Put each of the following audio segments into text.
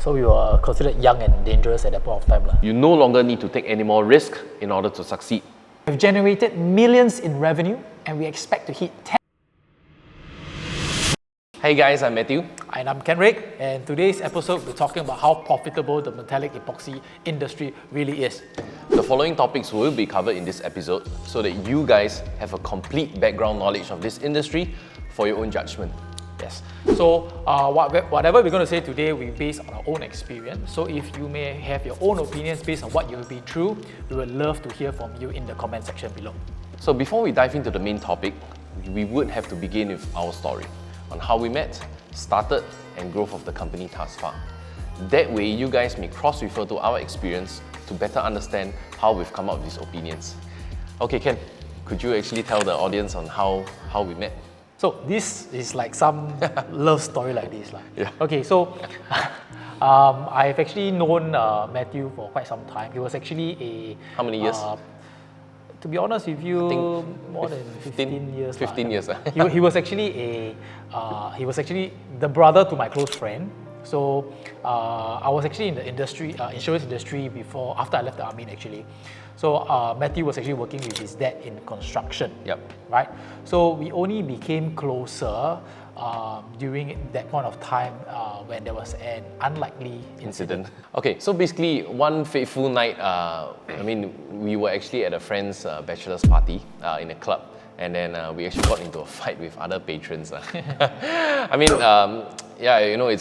So we were considered young and dangerous at that point of time. You no longer need to take any more risk in order to succeed. We've generated millions in revenue and we expect to hit 10. Hey guys, I'm Matthew. And I'm Kenrick, and today's episode we're talking about how profitable the metallic epoxy industry really is. The following topics will be covered in this episode so that you guys have a complete background knowledge of this industry for your own judgment. Yes. So whatever we're going to say today, we base on our own experience. So if you may have your own opinions based on what you've been through, we would love to hear from you in the comment section below. So before we dive into the main topic, we would have to begin with our story on how we met, started, and growth of the company thus far. That way, you guys may cross-refer to our experience to better understand how we've come up with these opinions. Okay, Ken, could you actually tell the audience on how we met? So this is like some love story like this. Yeah. Okay, so I've actually known Matthew for quite some time. He was actually a... How many years? To be honest with you, more than 15 years. 15 years. He was actually the brother to my close friend. So I was actually in the industry, insurance industry after I left the army actually. So Matthew was actually working with his dad in construction. Yep. Right. So we only became closer during that point of time when there was an unlikely incident. Okay, so basically one fateful night, we were actually at a friend's bachelor's party in a club, and then we actually got into a fight with other patrons. It's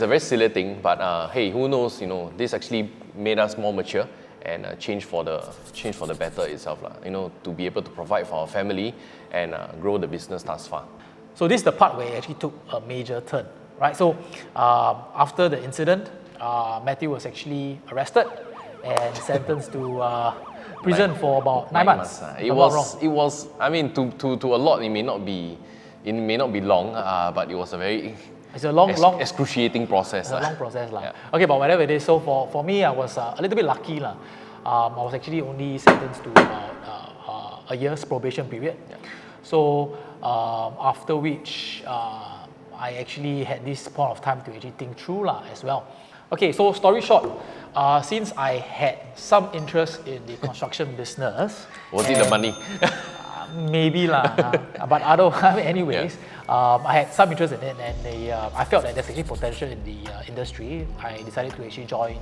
a very silly thing, but hey, who knows, this actually made us more mature and change for the better itself, to be able to provide for our family and grow the business thus far. So this is the part where it actually took a major turn, right? So after the incident, Matthew was actually arrested and sentenced to prison for about 9 months. It was. I mean, to a lot, it may not be long, but it was a very long excruciating process. It's a long process, Yeah. Okay, but whatever it is. So for me, I was a little bit lucky, I was actually only sentenced to about a year's probation period. Yeah. So after which I actually had this point of time to actually think through as well. Okay, so story short, since I had some interest in the construction business. Was it the money? Maybe but anyways, I had some interest in it, and I felt that there's actually potential in the industry. I decided to actually join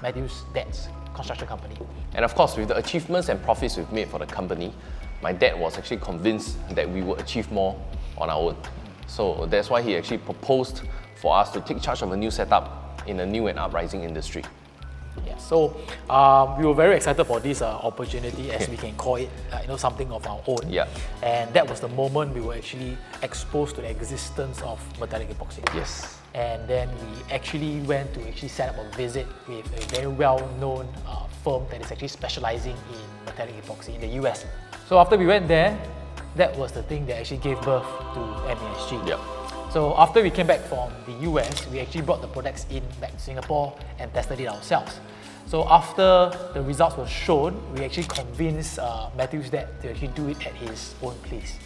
Matthew's dad's construction company. And of course, with the achievements and profits we've made for the company, my dad was actually convinced that we would achieve more on our own. So that's why he actually proposed for us to take charge of a new setup in a new and uprising industry. Yeah, so we were very excited for this opportunity, as we can call it, something of our own. Yeah. And that was the moment we were actually exposed to the existence of metallic epoxy. Yes. And then we actually went to set up a visit with a very well-known firm that is actually specializing in metallic epoxy in the US. So after we went there, that was the thing that actually gave birth to MESG. Yep. So after we came back from the US, we actually brought the products back to Singapore and tested it ourselves. So after the results were shown, we actually convinced Matthew's dad to actually do it at his own place.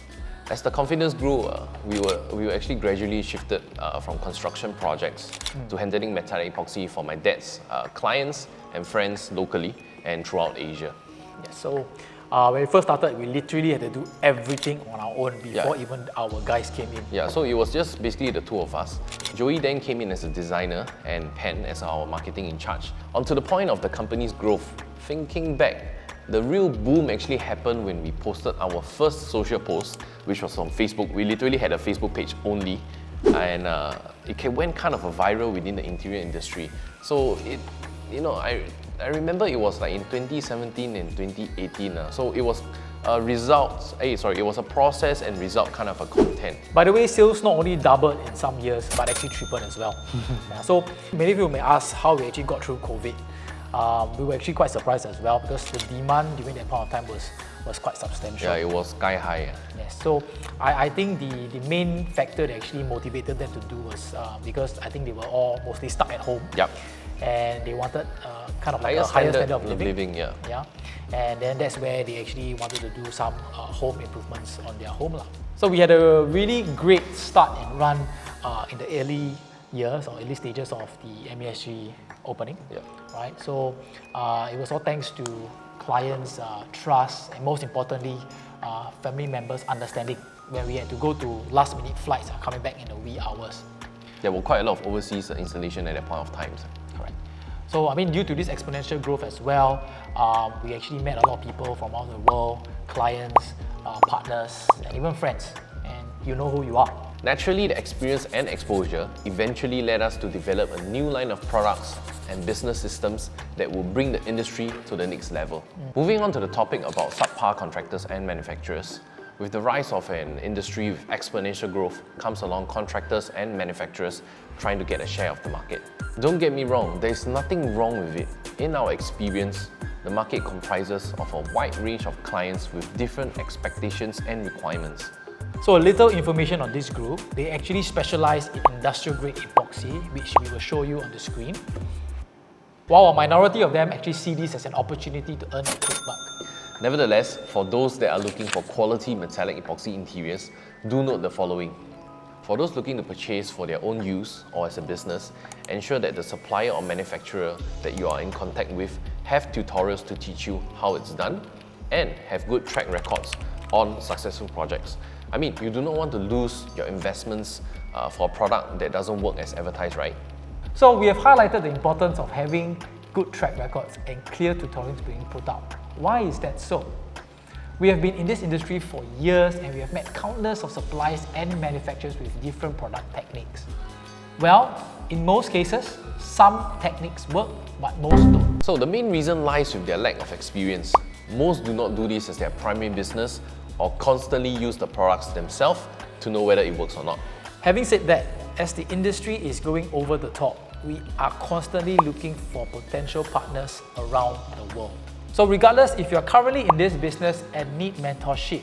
As the confidence grew, we were actually gradually shifted from construction projects to handling metallic epoxy for my dad's clients and friends locally and throughout Asia. Yeah, so when we first started, we literally had to do everything on our own before even our guys came in. Yeah, so it was just basically the two of us. Joey then came in as a designer and Pen as our marketing in charge. On to the point of the company's growth, thinking back, the real boom actually happened when we posted our first social post, which was on Facebook. We literally had a Facebook page only, and it went kind of viral within the interior industry. So I remember it was like in 2017 and 2018. So it was it was a process and result kind of a content. By the way, sales not only doubled in some years, but actually tripled as well. So many of you may ask how we actually got through COVID. We were actually quite surprised as well, because the demand during that point of time was quite substantial. Yeah, it was sky high. Yes, so I think the main factor that actually motivated them to do was because I think they were all mostly stuck at home. Yep. And they wanted kind of like a higher standard of living. Yeah. And then that's where they actually wanted to do some home improvements on their home. So we had a really great start and run in the early years or early stages of the MESG opening. Yeah. Right? So it was all thanks to clients' trust and most importantly, family members' understanding when we had to go to last-minute flights coming back in the wee hours. There were quite a lot of overseas installation at that point of time. Correct. So I mean, due to this exponential growth as well, we actually met a lot of people from all the world, clients, partners, and even friends. And you know who you are. Naturally, the experience and exposure eventually led us to develop a new line of products and business systems that will bring the industry to the next level. Moving on to the topic about subpar contractors and manufacturers. With the rise of an industry with exponential growth comes along contractors and manufacturers trying to get a share of the market. Don't get me wrong, there's nothing wrong with it. In our experience, the market comprises of a wide range of clients with different expectations and requirements. So a little information on this group, they actually specialize in industrial grade epoxy, which we will show you on the screen. While a minority of them actually see this as an opportunity to earn a quick buck. Nevertheless, for those that are looking for quality metallic epoxy interiors, do note the following. For those looking to purchase for their own use or as a business, ensure that the supplier or manufacturer that you are in contact with have tutorials to teach you how it's done and have good track records on successful projects. I mean, you do not want to lose your investments for a product that doesn't work as advertised, right? So we have highlighted the importance of having good track records and clear tutorials being put out. Why is that so? We have been in this industry for years and we have met countless of suppliers and manufacturers with different product techniques. Well, in most cases, some techniques work, but most don't. So the main reason lies with their lack of experience. Most do not do this as their primary business or constantly use the products themselves to know whether it works or not. Having said that, as the industry is going over the top, we are constantly looking for potential partners around the world. So regardless if you're currently in this business and need mentorship,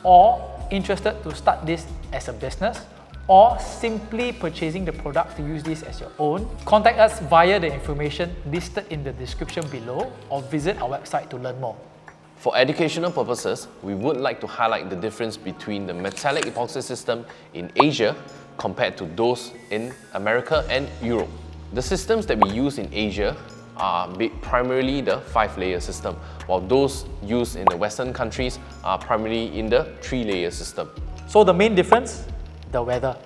or interested to start this as a business, or simply purchasing the product to use this as your own, contact us via the information listed in the description below or visit our website to learn more. For educational purposes, we would like to highlight the difference between the metallic epoxy system in Asia compared to those in America and Europe. The systems that we use in Asia are primarily the 5-layer system, while those used in the Western countries are primarily in the 3-layer system. So the main difference? The weather.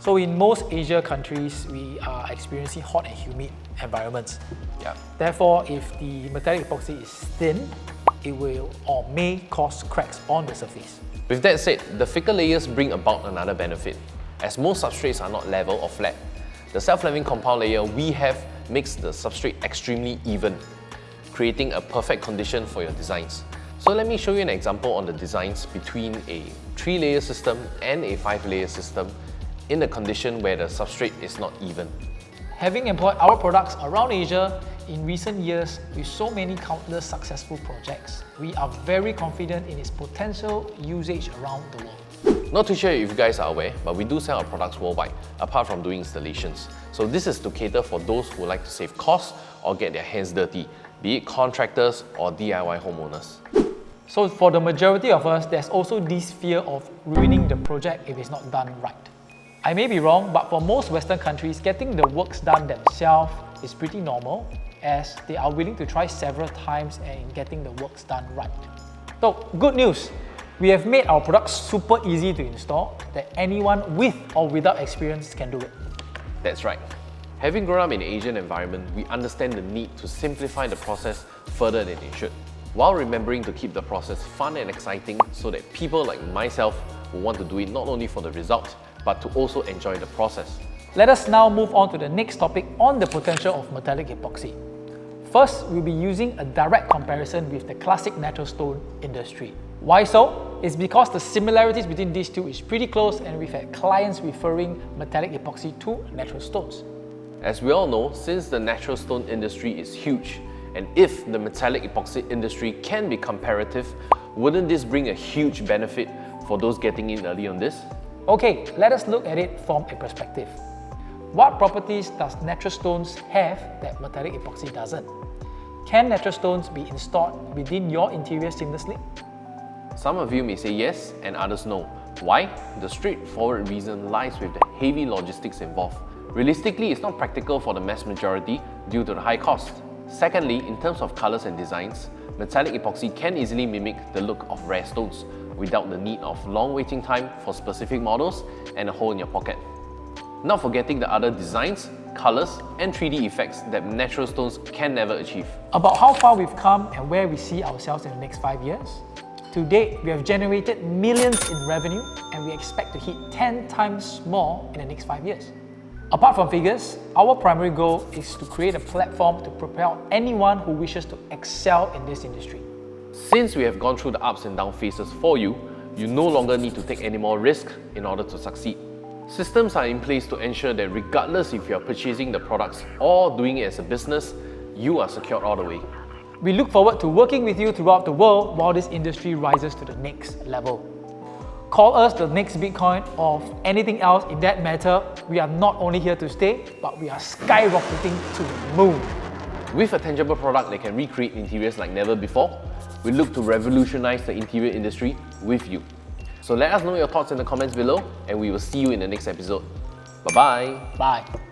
So in most Asia countries, we are experiencing hot and humid environments. Yeah. Therefore, if the metallic epoxy is thin, it will or may cause cracks on the surface. With that said, the thicker layers bring about another benefit. As most substrates are not level or flat, the self-leveling compound layer we have makes the substrate extremely even, creating a perfect condition for your designs. So let me show you an example on the designs between a 3-layer system and a 5-layer system in a condition where the substrate is not even. Having employed our products around Asia in recent years with so many countless successful projects, we are very confident in its potential usage around the world. Not too sure if you guys are aware, but we do sell our products worldwide, apart from doing installations. So this is to cater for those who like to save costs or get their hands dirty, be it contractors or DIY homeowners. So for the majority of us, there's also this fear of ruining the project if it's not done right. I may be wrong, but for most Western countries, getting the works done themselves is pretty normal, as they are willing to try several times in getting the works done right. So good news! We have made our products super easy to install, that anyone with or without experience can do it. That's right. Having grown up in an Asian environment, we understand the need to simplify the process further than it should, while remembering to keep the process fun and exciting so that people like myself will want to do it not only for the result, but to also enjoy the process. Let us now move on to the next topic on the potential of metallic epoxy. First, we'll be using a direct comparison with the classic natural stone industry. Why so? It's because the similarities between these two is pretty close, and we've had clients referring metallic epoxy to natural stones. As we all know, since the natural stone industry is huge, and if the metallic epoxy industry can be comparative, wouldn't this bring a huge benefit for those getting in early on this? Okay, let us look at it from a perspective. What properties does natural stones have that metallic epoxy doesn't? Can natural stones be installed within your interior seamlessly? Some of you may say yes and others no. Why? The straightforward reason lies with the heavy logistics involved. Realistically, it's not practical for the mass majority due to the high cost. Secondly, in terms of colors and designs, metallic epoxy can easily mimic the look of rare stones without the need of long waiting time for specific models and a hole in your pocket. Not forgetting the other designs, colors, and 3D effects that natural stones can never achieve. About how far we've come and where we see ourselves in the next 5 years. To date, we have generated millions in revenue and we expect to hit 10 times more in the next 5 years. Apart from figures, our primary goal is to create a platform to propel anyone who wishes to excel in this industry. Since we have gone through the ups and down phases for you, you no longer need to take any more risk in order to succeed. Systems are in place to ensure that regardless if you are purchasing the products or doing it as a business, you are secured all the way. We look forward to working with you throughout the world while this industry rises to the next level. Call us the next Bitcoin or anything else in that matter. We are not only here to stay, but we are skyrocketing to the moon. With a tangible product that can recreate interiors like never before, we look to revolutionize the interior industry with you. So let us know your thoughts in the comments below and we will see you in the next episode. Bye-bye. Bye.